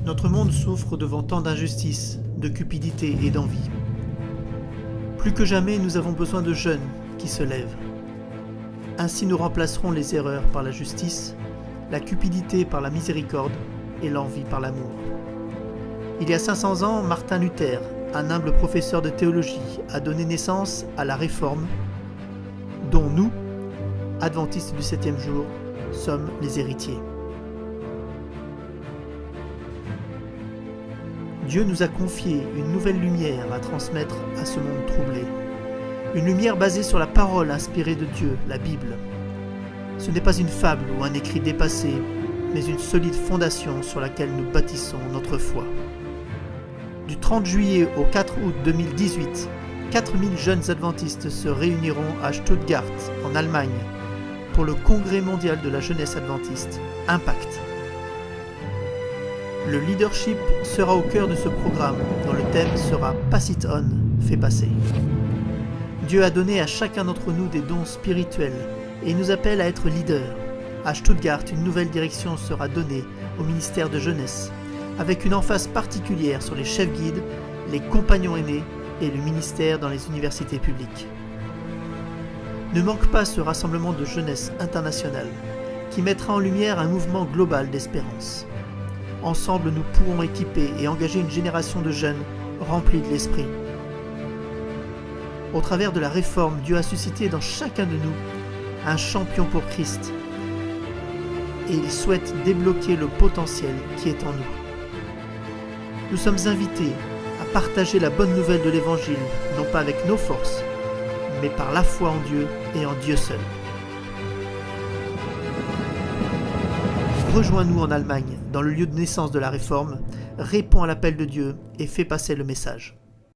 Notre monde souffre devant tant d'injustice, de cupidité et d'envie. Plus que jamais, nous avons besoin de jeunes qui se lèvent. Ainsi nous remplacerons les erreurs par la justice, la cupidité par la miséricorde et l'envie par l'amour. Il y a 500 ans, Martin Luther, un humble professeur de théologie, a donné naissance à la Réforme, dont nous, adventistes du 7e jour, sommes les héritiers. Dieu nous a confié une nouvelle lumière à transmettre à ce monde troublé. Une lumière basée sur la parole inspirée de Dieu, la Bible. Ce n'est pas une fable ou un écrit dépassé, mais une solide fondation sur laquelle nous bâtissons notre foi. Du 30 juillet au 4 août 2018, 4000 jeunes adventistes se réuniront à Stuttgart, en Allemagne, pour le Congrès mondial de la jeunesse adventiste, Impact. Le leadership sera au cœur de ce programme, dont le thème sera « Pass it on », fait passer. Dieu a donné à chacun d'entre nous des dons spirituels et il nous appelle à être leaders. À Stuttgart, une nouvelle direction sera donnée au ministère de jeunesse, avec une emphase particulière sur les chefs guides, les compagnons aînés et le ministère dans les universités publiques. Ne manque pas ce rassemblement de jeunesse internationale qui mettra en lumière un mouvement global d'espérance. Ensemble, nous pourrons équiper et engager une génération de jeunes remplis de l'esprit. Au travers de la réforme, Dieu a suscité dans chacun de nous un champion pour Christ et il souhaite débloquer le potentiel qui est en nous. Nous sommes invités à partager la bonne nouvelle de l'Évangile, non pas avec nos forces, mais par la foi en Dieu et en Dieu seul. Rejoins-nous en Allemagne, dans le lieu de naissance de la Réforme, réponds à l'appel de Dieu et fais passer le message.